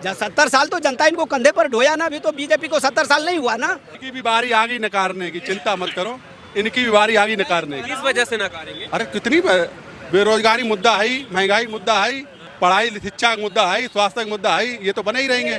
जब 70 साल तो जनता इनको कंधे पर ढोया ना, अभी तो बीजेपी को 70 साल नहीं हुआ ना। इनकी भी बारी आ गई नकारने की, चिंता मत करो, इनकी भी बारी आ गई नकारने की। किस वजह से नकारेंगे? अरे कितनी बेरोजगारी मुद्दा है, महंगाई मुद्दा है, पढ़ाई शिक्षा का मुद्दा है, स्वास्थ्य का मुद्दा है, ये तो बने ही रहेंगे,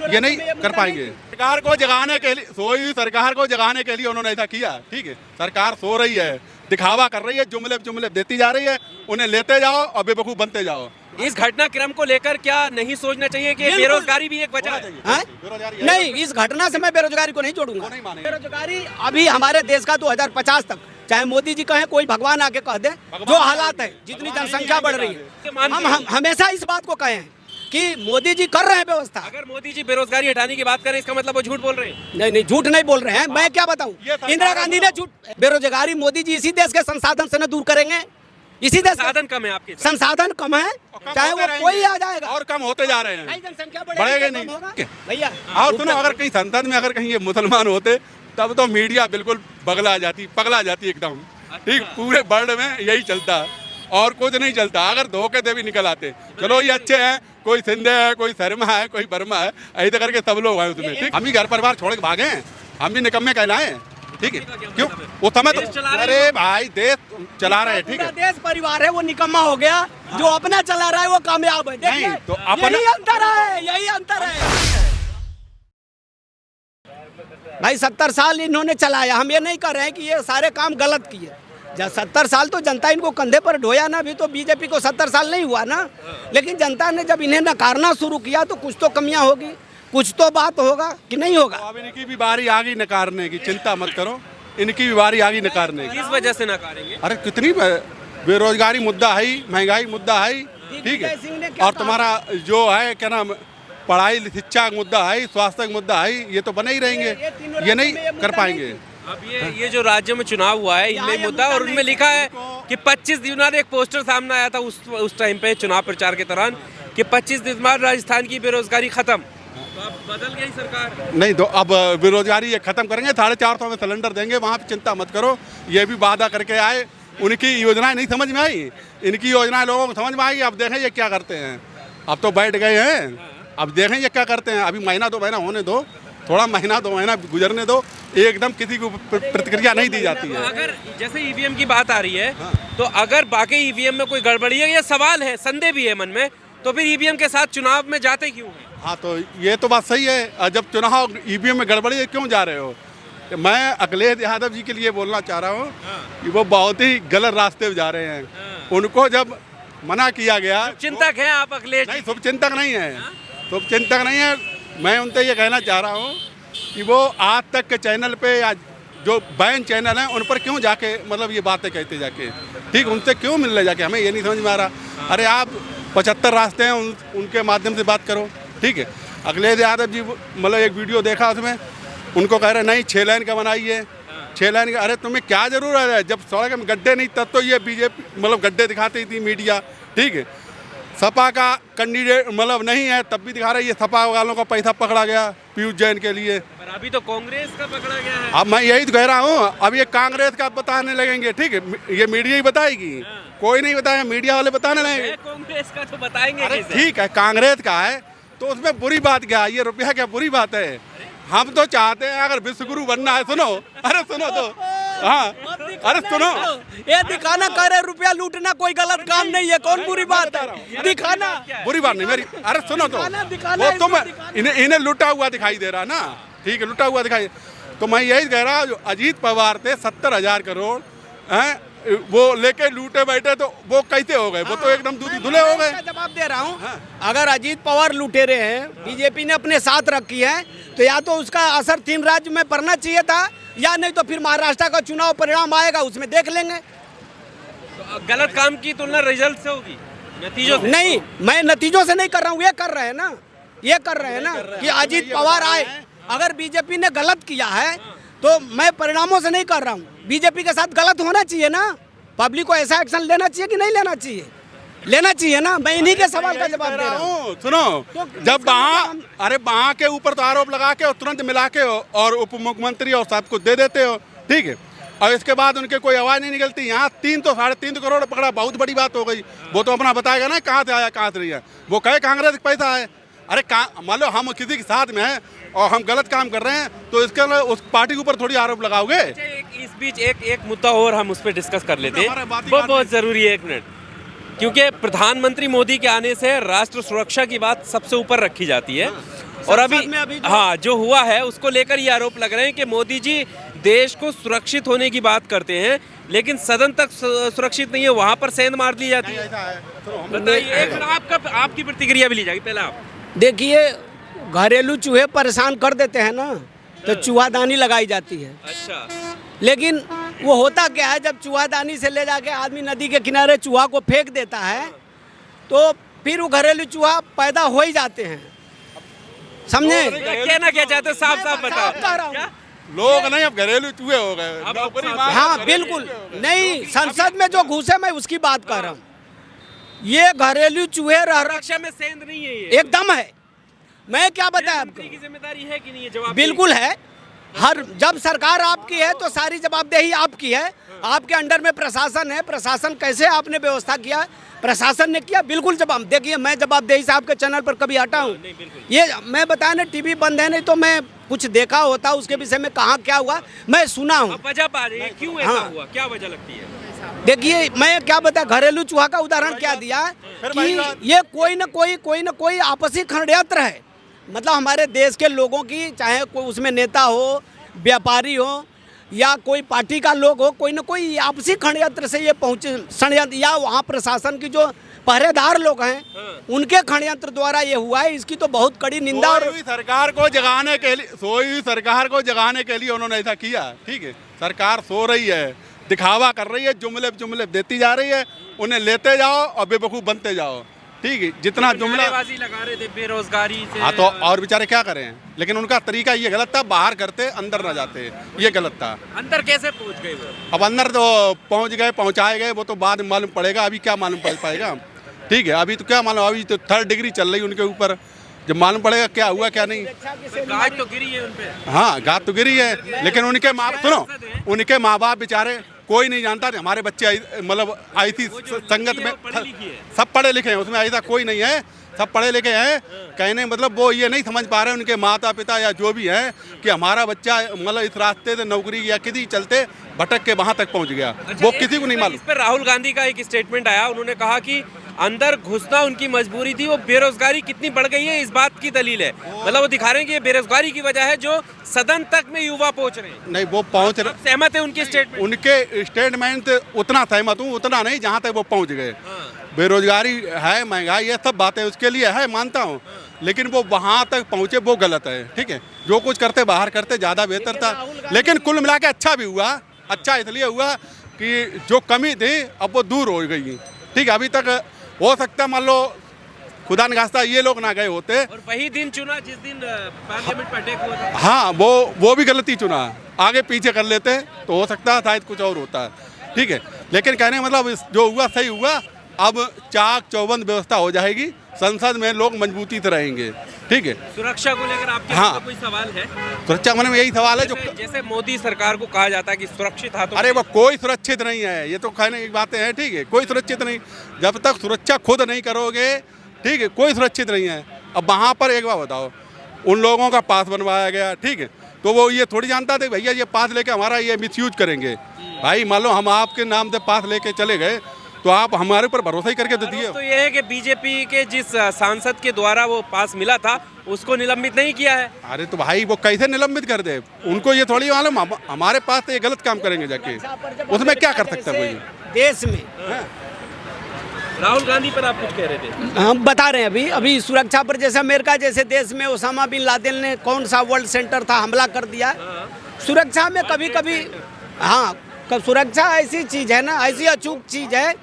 ये नहीं कर पाएंगे। सरकार को जगाने के लिए सोई सरकार को जगाने के लिए उन्होंने ऐसा किया। ठीक है, सरकार सो रही है, दिखावा कर रही है, जुमले जुमले देती जा रही है, उन्हें लेते जाओ और बेवकूफ बनते जाओ। इस घटनाक्रम को लेकर क्या नहीं सोचना चाहिए कि बेरोजगारी भी एक वजह है? नहीं, इस घटना से मैं बेरोजगारी को नहीं जोड़ूंगा। बेरोजगारी अभी हमारे देश का 2050 तक, चाहे मोदी जी कहें, कोई भगवान आके कह दे, जो हालात है, जितनी जनसंख्या बढ़ रही है, हम हमेशा इस बात को कहे हैं कि मोदी जी कर रहे हैं व्यवस्था। अगर मोदी जी बेरोजगारी हटाने की बात करें, इसका मतलब वो झूठ बोल रहे हैं? नहीं, झूठ नहीं बोल रहे हैं। मैं क्या बताऊं, इंदिरा गांधी ने झूठ, बेरोजगारी मोदी जी इसी देश के संसाधन से न दूर करेंगे। इसी देश संसाधन कम है, आपके संसाधन कम है, चाहे वो कोई आ जाएगा, और कम होते जा रहे हैं, जनसंख्या बढ़ेगा नहीं भैया। और सुनो, अगर कहीं संसद में अगर कहीं ये मुसलमान होते तब तो मीडिया बिल्कुल पगला जाती एकदम। ठीक, पूरे वर्ल्ड में यही चलता और कुछ नहीं चलता। अगर धोखे दे भी निकल आते, चलो ये अच्छे हैं, कोई सिंधे है, कोई शर्मा है, कोई वर्मा है, ऐसे करके सब लोग हैं उसमें। ठीक, हम भी घर परिवार छोड़ के भागे हैं, हम भी निकम्मे कहलाए। ठीक है, क्यों वो समय तो, अरे भाई देश चला रहे हैं, ठीक है, देश परिवार है, वो निकम्मा हो गया, जो अपना चला रहा है वो कामयाब है। नहीं तो अपना यही अंतर है, यही अंतर है भाई। 70 साल इन्होंने चलाया, हम ये नहीं कर रहे हैं कि ये सारे काम गलत किए। जब 70 साल तो जनता इनको कंधे पर ढोया ना, अभी तो बीजेपी को 70 साल नहीं हुआ ना, लेकिन जनता ने जब इन्हें नकारना शुरू किया तो कुछ तो कमियां होगी, कुछ तो बात होगा कि नहीं होगा। अब इनकी भी बारी आ गई नकारने की, चिंता मत करो, इनकी भी बारी आ गई नकारने की। किस वजह से नकारेंगे? अरे कितनी बेरोजगारी मुद्दा है, महंगाई मुद्दा है, ठीक है, और तुम्हारा जो है क्या नाम, पढ़ाई शिक्षा का मुद्दा है, स्वास्थ्य का मुद्दा है, ये तो बने ही रहेंगे, ये नहीं कर पाएंगे। अब ये जो राज्य में चुनाव हुआ है, इनमें मुद्दा, और उनमें लिखा है कि 25 दिन बाद एक पोस्टर सामने आया था उस टाइम पे चुनाव प्रचार के दौरान कि 25 दिन बाद राजस्थान की बेरोजगारी खत्म। तो अब बदल गई सरकार? नहीं, तो अब बेरोजगारी ये खत्म करेंगे, 450 में सिलेंडर देंगे, वहाँ पे चिंता मत करो। ये भी वादा करके आए, उनकी योजनाएं नहीं समझ में आई, इनकी योजनाएं लोगों को समझ में आई। अब देखें ये क्या करते हैं, अब तो बैठ गए हैं, अब देखें ये क्या करते हैं। अभी महीना 2 महीना होने दो, थोड़ा महीना 2 महीना गुजरने दो, एकदम किसी को प्रतिक्रिया नहीं दी जाती है। अगर जैसे ईवीएम की बात आ रही है, तो अगर बाकी ईवीएम में कोई गड़बड़ी है, ये सवाल है, संदेह भी है मन में, तो फिर ईवीएम के साथ चुनाव में जाते क्यों हैं? हाँ, तो ये तो बात सही है, जब चुनाव ईवीएम में गड़बड़ी है क्यों जा रहे हो। मैं अखिलेश यादव जी के लिए बोलना चाह रहा हूँ कि वो बहुत ही गलत रास्ते पे जा रहे हैं। उनको जब मना किया गया, चिंतक है आप अखिलेश? नहीं, शुभचिंतक नहीं है, शुभचिंतक नहीं है। मैं उनसे ये कहना चाह रहा हूँ कि वो आज तक के चैनल पे या जो बैन चैनल हैं उन पर क्यों जाके मतलब ये बातें कहते जाके, ठीक, उनसे क्यों मिलने जाके, हमें ये नहीं समझ में आ रहा। अरे आप 75 रास्ते हैं, उनके माध्यम से बात करो। ठीक है, अखिलेश यादव जी मतलब एक वीडियो देखा, उसमें उनको कह रहे नहीं 6 लाइन का बनाइए, 6 लाइन का। अरे तुम्हें क्या जरूरत है, जब सड़क में गड्ढे नहीं तब तो ये बीजेपी मतलब गड्ढे दिखाती थी मीडिया। ठीक है, सपा का कैंडिडेट मतलब नहीं है तब भी दिखा रहे, ये सपा वालों का पैसा पकड़ा गया पीयूष जैन के लिए, पर अभी तो कांग्रेस का पकड़ा गया है। अब मैं यही तो कह रहा हूँ, अब ये कांग्रेस का बताने लगेंगे। ठीक है, ये मीडिया ही बताएगी, कोई नहीं बताया, मीडिया वाले बताने लगेंगे। कांग्रेस का तो बताएंगे। अरे ठीक है, कांग्रेस का है तो उसमें बुरी बात क्या है, ये रुपया क्या बुरी बात है। हम तो चाहते हैं अगर विश्वगुरु बनना है, सुनो, अरे सुनो तो, हाँ, अरे सुनो, ये दिखाना कर रहे, रुपया लूटना कोई गलत काम नहीं है, कौन बुरी बात है, दिखाना बुरी बात नहीं मेरी। अरे सुनो तो, वो तुम इन्हें लुटा हुआ दिखाई दे रहा ना, ठीक है, लुटा हुआ दिखाई। तो मैं यही कह रहा, जो अजीत पवार थे 70,000 करोड़ हैं, वो लेके लूटे बैठे, तो वो कैसे हो गए, वो तो एकदम दूधी धुले हो गए। जवाब दे रहा हूँ, अगर अजीत पवार लुटेरे हैं, बीजेपी ने अपने साथ रखी है, तो या तो उसका असर 3 राज्य में पड़ना चाहिए था, या नहीं तो फिर महाराष्ट्र का चुनाव परिणाम आएगा, उसमें देख लेंगे। तो गलत काम की तुलना रिजल्ट से होगी, नतीजों से? नहीं, मैं नतीजों से नहीं कर रहा हूँ, ये कर रहे हैं ना, ये कर रहे हैं ना कि अजीत पवार आए। अगर बीजेपी ने गलत किया है तो मैं परिणामों से नहीं कर रहा हूँ, बीजेपी के साथ गलत होना चाहिए ना, पब्लिक को ऐसा एक्शन लेना चाहिए कि नहीं लेना चाहिए, लेना चाहिए ना। मैं इन्हीं के सवाल का जवाब दे रहा हूँ। सुनो, जब वहाँ के ऊपर तो आरोप लगा के और तुरंत मिला के और उप मुख्यमंत्री और सब कुछ दे देते हो, ठीक है, और इसके बाद उनके कोई आवाज़ नहीं निकलती। यहाँ 3 तो 3.5 करोड़ पकड़ा, बहुत बड़ी बात हो गई। वो तो अपना बताएगा ना कहाँ से आया कहाँ से नहीं है, वो कहे कांग्रेस का पैसा है, अरे मान लो हम किसी के साथ में हैं और हम गलत काम कर रहे हैं तो इसके लिए उस पार्टी के ऊपर थोड़ी आरोप लगाओगे। इस बीच एक मुद्दा और हम उस पर डिस्कस कर लेते हैं, हमारा बात ही वो बात बहुत ज़रूरी है, एक मिनट। क्योंकि प्रधानमंत्री मोदी के आने से राष्ट्र सुरक्षा की बात सबसे ऊपर रखी जाती है, और अभी हाँ जो हुआ है उसको लेकर ये आरोप लग रहे हैं कि मोदी जी देश को सुरक्षित होने की बात करते हैं लेकिन सदन तक सुरक्षित नहीं है, वहाँ पर सेंध मार दी जाती है। बताइए, एक मिनट आपकी प्रतिक्रिया भी ली जाएगी। पहले आप देखिए, घरेलू चूहे परेशान कर देते हैं ना, तो चूहादानी लगाई जाती है। अच्छा, लेकिन वो होता क्या है, जब चूहादानी से ले जाके आदमी नदी के किनारे चूहा को फेंक देता है तो फिर वो घरेलू चूहा पैदा हो ही जाते हैं, समझे? कहना क्या चाहते हैं, साफ साफ कह रहा बताओ। हूँ। लोग नहीं अब घरेलू चूहे हो गए। अब नौकरी आप- मांग- हाँ बिल्कुल नहीं, संसद में जो घुसे मैं उसकी बात कर रहा हूँ। ये घरेलू चूहे रह सुरक्षा में सेंध नहीं है ये। एकदम है। मैं क्या बताया आपको, मंत्री की जिम्मेदारी है कि नहीं है? जवाब बिल्कुल है। हर जब सरकार आपकी है तो सारी जवाबदेही आपकी है। आपके अंडर में प्रशासन है, प्रशासन कैसे आपने व्यवस्था किया, प्रशासन ने किया, बिल्कुल जवाब। देखिए, मैं जवाबदेही से आपके चैनल पर कभी हटा हूँ? ये मैं बताया ना, टीवी बंद है, नहीं तो मैं कुछ देखा होता उसके विषय में, कहाँ क्या हुआ मैं सुना हूँ। अब वजह पा रही है, क्यों ऐसा हाँ। हुआ, क्या वजह लगती है? देखिए, मैं क्या बता, घरेलू चूहा का उदाहरण क्या दिया कि ये कोई न कोई आपसी षड्यंत्र है। मतलब हमारे देश के लोगों की, चाहे कोई उसमें नेता हो, व्यापारी हो या कोई पार्टी का लोग हो, कोई न कोई आपसी षड्यंत्र से ये पहुँचे, षड्यंत्र या वहाँ प्रशासन की जो पहरेदार लोग हैं उनके षड्यंत्र द्वारा ये हुआ है। इसकी तो बहुत कड़ी निंदा। और सोई हुई सरकार को जगाने के लिए उन्होंने ऐसा किया। ठीक है, सरकार सो रही है, दिखावा कर रही है, जुमले देती जा रही है, उन्हें लेते जाओ और बेवकूफ़ बनते जाओ। ठीक है, जितना जुमला नारेबाजी लगा रहे थे बेरोजगारी से। हाँ, तो और बेचारे क्या करें, लेकिन उनका तरीका ये गलत था, बाहर करते अंदर ना जाते, ये गलत था। अंदर कैसे पहुंच गए वो? अब अंदर तो पहुंच गए, पहुंचाए गए, वो तो बाद में मालूम पड़ेगा, अभी क्या मालूम पड़ पाएगा। ठीक है, अभी तो क्या मालूम, अभी तो 3rd डिग्री चल रही उनके ऊपर, जब मालूम पड़ेगा क्या हुआ क्या नहीं। गाज तो गिरी है उनपे। हाँ, घात तो गिरी है, लेकिन उनके उनके माँ बाप बेचारे कोई नहीं जानता था। हमारे बच्चे मतलब आई थी संगत में, सब पढ़े लिखे हैं, उसमें ऐसा कोई नहीं है, सब पढ़े लिखे हैं। कहने मतलब वो ये नहीं समझ पा रहे उनके माता पिता या जो भी है कि हमारा बच्चा मतलब इस रास्ते से नौकरी या किसी चलते भटक के वहाँ तक पहुँच गया। वो किसी को नहीं मालूम। इस पर राहुल गांधी का एक स्टेटमेंट आया, उन्होंने कहा कि अंदर घुसना उनकी मजबूरी थी, वो बेरोजगारी कितनी बढ़ गई है इस बात की दलील है। मतलब वो दिखा रहे हैं कि ये बेरोजगारी की वजह है जो सदन तक में युवा पहुंच रहे हैं। नहीं, वो पहुँच आप सहमत है उनके स्टेटमेंट? उनके स्टेटमेंट उतना सहमत हूँ, उतना नहीं जहाँ तक वो पहुँच गए। बेरोजगारी है, महंगाई है, सब बातें उसके लिए है, मानता हूँ, लेकिन वो वहाँ तक पहुँचे वो गलत है। ठीक है, जो कुछ करते बाहर करते ज़्यादा बेहतर था, लेकिन कुल मिला के अच्छा भी हुआ। अच्छा इसलिए हुआ कि जो कमी थी अब वो दूर हो गई। ठीक है, अभी तक हो सकता मान लो खुदा न खास्ता ये लोग ना गए होते। और वही दिन चुना जिस दिन पार्लियामेंट पर अटैक हुआ था। हाँ, वो भी गलती चुना, आगे पीछे कर लेते तो हो सकता है शायद कुछ और होता है। ठीक है, लेकिन कहने मतलब जो हुआ सही हुआ। अब चाक चौबंद व्यवस्था हो जाएगी, संसद में लोग मजबूती से रहेंगे। ठीक है, सुरक्षा को लेकर आपके हाँ। कोई सवाल है? सुरक्षा मन में यही सवाल है जो जैसे मोदी सरकार को कहा जाता है कि सुरक्षित हाथों। अरे वो कोई सुरक्षित नहीं है, ये तो कहने की बातें हैं। ठीक है, कोई सुरक्षित नहीं, जब तक सुरक्षा खुद नहीं करोगे, ठीक है, कोई सुरक्षित नहीं है। अब वहाँ पर एक बार बताओ, उन लोगों का पास बनवाया गया, ठीक है, तो वो ये थोड़ी जानता थे भैया ये पास लेके हमारा ये मिसयूज करेंगे। भाई मान लो हम आपके नाम से पास लेके चले गए तो आप हमारे ऊपर भरोसा ही करके तो दिए। तो ये है कि बीजेपी के जिस सांसद के द्वारा वो पास मिला था उसको निलंबित नहीं किया है। अरे तो भाई वो कैसे निलंबित कर दे, उनको ये थोड़ी मालूम हमारे पास तो ये गलत काम करेंगे जाके, उसमें क्या कर सकता है कोई देश में। राहुल गांधी पर आप कुछ कह रहे थे? हम बता रहे हैं अभी सुरक्षा पर, जैसे अमेरिका जैसे देश में ओसामा बिन लादेन ने कौन सा वर्ल्ड सेंटर था हमला कर दिया। सुरक्षा में कभी कभी हाँ, सुरक्षा ऐसी चीज़ है ना, ऐसी अचूक चीज़ है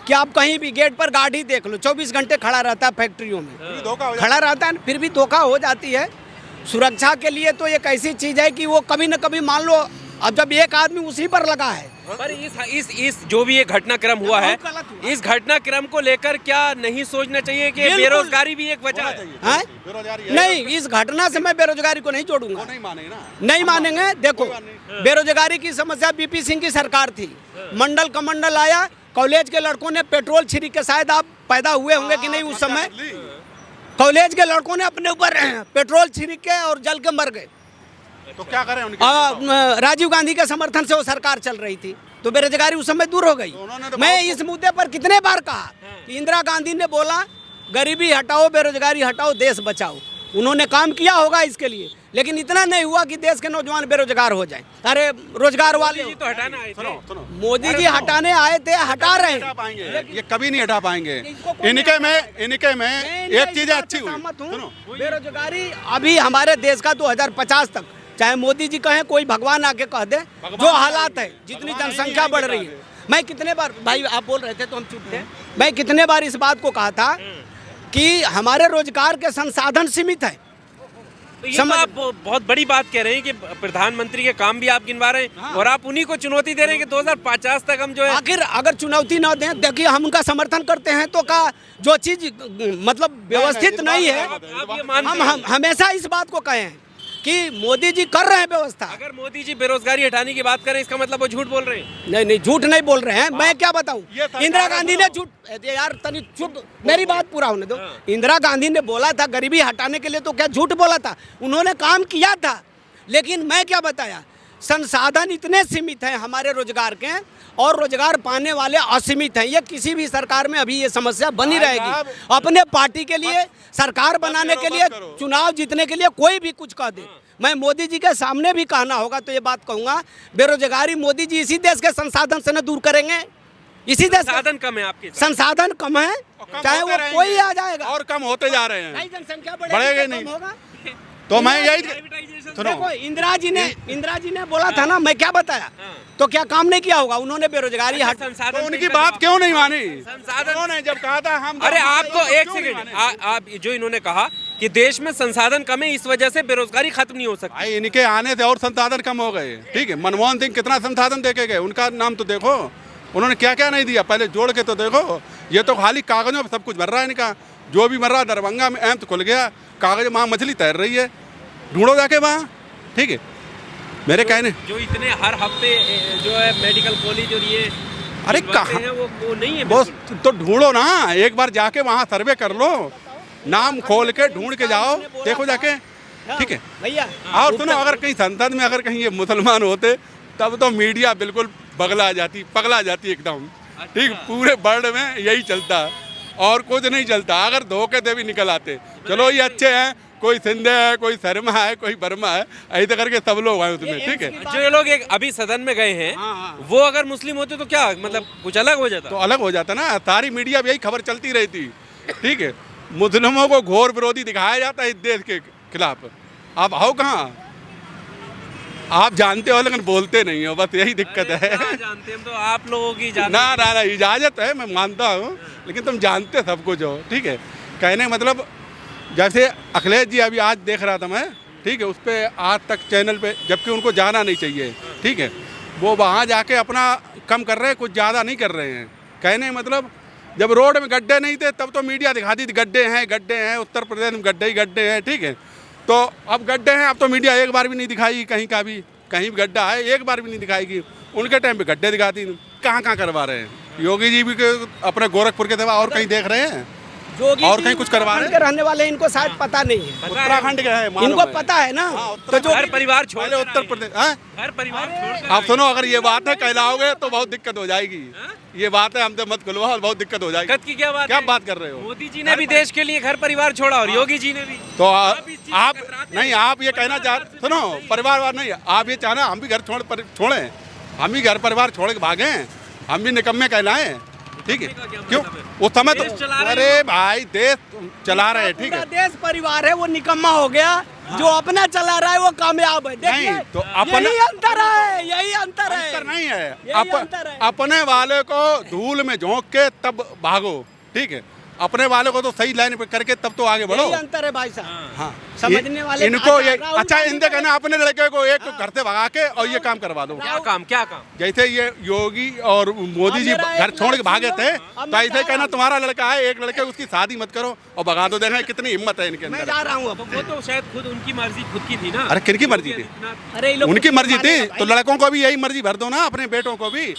कि आप कहीं भी गेट पर गाड़ी देख लो, 24 घंटे खड़ा रहता है, फैक्ट्रियों में खड़ा रहता है, फिर भी धोखा हो जाती है। सुरक्षा के लिए तो एक ऐसी चीज़ है कि वो कभी न कभी मान लो, अब जब एक आदमी उसी पर लगा है। पर इस जो भी ये घटनाक्रम हुआ है, इस घटनाक्रम को लेकर क्या नहीं सोचना चाहिए कि बेरोजगारी भी एक वजह है? नहीं, इस घटना से मैं बेरोजगारी को नहीं जोड़ूंगा। नहीं मानेंगे। देखो, बेरोजगारी की समस्या बीपी सिंह की सरकार थी, मंडल कमंडल आया, कॉलेज के लड़कों ने पेट्रोल छिड़क के, शायद आप पैदा हुए होंगे कि नहीं उस समय, कॉलेज के लड़कों ने अपने ऊपर पेट्रोल छिड़क के और जल के मर गए। तो क्या करें उनके? राजीव गांधी के समर्थन से वो सरकार चल रही थी, तो बेरोजगारी उस समय दूर हो गई। मैं इस मुद्दे पर कितने बार कहा कि इंदिरा गांधी ने बोला गरीबी हटाओ, बेरोजगारी हटाओ, देश बचाओ। उन्होंने काम किया होगा इसके लिए, लेकिन इतना नहीं हुआ कि देश के नौजवान बेरोजगार हो जाएं। अरे रोजगार वाले तो हटाना आए थे। सुनो, मोदी जी हटाने आए थे, हटा रहे हटा हैं। पाएंगे, ये कभी नहीं हटा पाएंगे। इसको कोई इनके नहीं में एक चीज अच्छी हुई, सुनो, बेरोजगारी अभी हमारे देश का 2050 तक, चाहे मोदी जी कहें, कोई भगवान आके कह दे, जो हालात है, जितनी जनसंख्या बढ़ रही है। मैं कितने बार, भाई आप बोल रहे थे तो हम चुप थे, मैं कितने बार इस बात को कहा था कि हमारे रोजगार के संसाधन सीमित है। तो ये तो आप बहुत बड़ी बात कह रहे हैं कि प्रधानमंत्री के काम भी आप गिनवा रहे हैं और आप उन्हीं को चुनौती दे रहे हैं कि 2050 तक हम जो है। आखिर अगर चुनौती ना दें, देखिए हम उनका समर्थन करते हैं तो का जो चीज मतलब व्यवस्थित नहीं है, आप ये मानते हम हमेशा इस बात को कहे हैं कि मोदी जी कर रहे हैं व्यवस्था। अगर मोदी जी बेरोजगारी हटाने की बात करें, इसका मतलब वो झूठ बोल रहे हैं। नहीं नहीं, झूठ नहीं बोल रहे हैं। मैं क्या बताऊं, ये सरकार इंदिरा गांधी ने झूठ, यार तनी चुप, मेरी बात पूरा होने दो। इंदिरा गांधी ने बोला था गरीबी हटाने के लिए, तो क्या झूठ बोला था? उन्होंने काम किया था, लेकिन मैं क्या बताया, संसाधन इतने सीमित हैं हमारे रोजगार के, और रोजगार पाने वाले असीमित हैं। ये किसी भी सरकार में अभी ये समस्या बनी रहेगी। अपने पार्टी के लिए, सरकार बनाने के लिए, चुनाव जीतने के लिए कोई भी कुछ कह दे। मैं मोदी जी के सामने भी कहना होगा तो ये बात कहूंगा, बेरोजगारी मोदी जी इसी देश के संसाधन से न दूर करेंगे। इसी देश संसाधन कम है आपके, संसाधन कम है, चाहे वो कोई आ जाएगा, और कम होते जा रहे हैं, जनसंख्या बढ़ेगा नहीं। तो मैं यही सुनो, देखो इंदिरा जी ने बोला था ना, मैं क्या बताया, तो क्या काम नहीं किया होगा उन्होंने बेरोजगारी हट। संसाधन तो उनकी बात क्यों नहीं मानी? संसाधन, उन्होंने जब कहा था हम, अरे आपको एक सेकंड, आप जो इन्होंने कहा कि देश में संसाधन कम है, इस वजह से बेरोजगारी खत्म नहीं हो सकती। भाई इनके आने से और संसाधन कम हो गए। ठीक है, मनमोहन सिंह कितना संसाधन देके गए, उनका नाम तो देखो, उन्होंने क्या क्या नहीं दिया, पहले जोड़ के तो देखो। ये तो खाली कागजों पर सब कुछ भर रहा है इनका, जो भी भर रहा है। दरभंगा में एम्स खुल गया, कागज वहाँ मछली तैर रही है, ढूंढो जाके वहाँ। ठीक है, मेरे कहने जो इतने हर हफ्ते जो है मेडिकल कॉलेज और ये अरे बनवाते हैं, वो नहीं है बस, बिल्कुल। तो ढूंढो ना, एक बार जाके वहाँ सर्वे कर लो, नाम खोल के ढूंढ के जाओ, देखो जाके। ठीक है भैया, और सुनो, अगर कहीं संसद में अगर कहीं ये मुसलमान होते तब तो मीडिया बिल्कुल पगला जाती एकदम। ठीक, पूरे वर्ल्ड में यही चलता और कुछ नहीं चलता। अगर धोखे से भी निकल आते, चलो ये अच्छे हैं, कोई सिंधे है, कोई शर्मा है, कोई वर्मा है, ऐसे करके सब लोग आए उसमें। ठीक है, जो ये लोग एक अभी सदन में गए हैं, वो अगर मुस्लिम होते तो क्या मतलब कुछ अलग हो जाता? तो अलग हो जाता ना, सारी मीडिया में यही खबर चलती रहती। ठीक है, मुस्लिमों को घोर विरोधी दिखाया जाता है इस देश के खिलाफ। आप आओ कहाँ, आप जानते हो लेकिन बोलते नहीं हो, बस यही दिक्कत है। जानते हम तो आप लोगों की ना इजाजत है, मैं मानता हूँ, लेकिन तुम जानते सब कुछ हो। ठीक है, कहने मतलब जैसे अखिलेश जी अभी आज देख रहा था मैं, ठीक है, उस पर आज तक चैनल पे, जबकि उनको जाना नहीं चाहिए। ठीक है, वो वहाँ जाके अपना कम कर रहे हैं, कुछ ज़्यादा नहीं कर रहे हैं। कहने मतलब जब रोड में गड्ढे नहीं थे तब तो मीडिया दिखाती थी गड्ढे हैं, उत्तर प्रदेश में गड्ढे ही गड्ढे हैं। ठीक है, तो अब गड्ढे हैं, अब तो मीडिया एक बार भी नहीं दिखाई कहीं भी गड्ढा है एक बार भी नहीं दिखाएगी। उनके टाइम पे गड्ढे दिखाती, कहाँ करवा रहे हैं। योगी जी भी अपने गोरखपुर के दवा और कहीं देख रहे हैं, और कहीं कुछ करवा रहे हैं। रहने वाले इनको शायद पता नहीं है, उत्तराखंड के है, इनको पता है ना। तो जो घर परिवार छोड़ पहले उत्तर प्रदेश, घर परिवार छोड़, आप सुनो, अगर ये बात है कहलाओगे तो बहुत दिक्कत हो जाएगी। ये बात है, हमसे मत खुलवाओ, बहुत दिक्कत हो जाएगी। दिक्कत की क्या बात क्या है? बात कर रहे हो? मोदी जी ने भी देश के लिए घर परिवार छोड़ा और योगी जी ने भी। तो आप इस चीज़ से आप कतराते नहीं, हैं। आप ये कहना चाह, सुनो, परिवार नहीं, आप ये चाहना हम भी घर छोड़ें, हम भी घर परिवार छोड़ के भागें, हम भी निकम्मे कहलाएं। ठीक है, क्यों उस समय तो, अरे भाई देश चला रहे हैं। ठीक है, देश परिवार है वो निकम्मा हो गया, जो अपना चला रहा है वो कामयाब है। देखिए, नहीं, तो अपना- यही अंतर है, यही अंतर है। अंतर नहीं है, यही अंतर है। अपने वाले को धूल में झोंक के तब भागो। ठीक है, अपने वाले को तो सही लाइन पे करके तब तो आगे बढ़ो। यही अंतर है भाई साहब। हाँ, समझने वाले इनको ये राहुल अच्छा, गांधी इनसे कहना अपने लड़के को एक घर से भगा के और ये काम करवा दो। क्या काम? जैसे ये योगी और मोदी जी घर छोड़ के भागे थे, तो ऐसे कहना तुम्हारा लड़का है, एक लड़के उसकी शादी मत करो और भगा दो। देखना कितनी हिम्मत है इनके मैं अंदर। जा रहा हूँ अब। वो तो शायद खुद उनकी मर्जी खुद की थी ना। अरे किनकी मर्जी थी? अरे ये लोग उनकी मर्जी थी, मानेगा तो भाई। लड़कों को भी यही मर्जी भर दो ना, अपने बेटों को भी।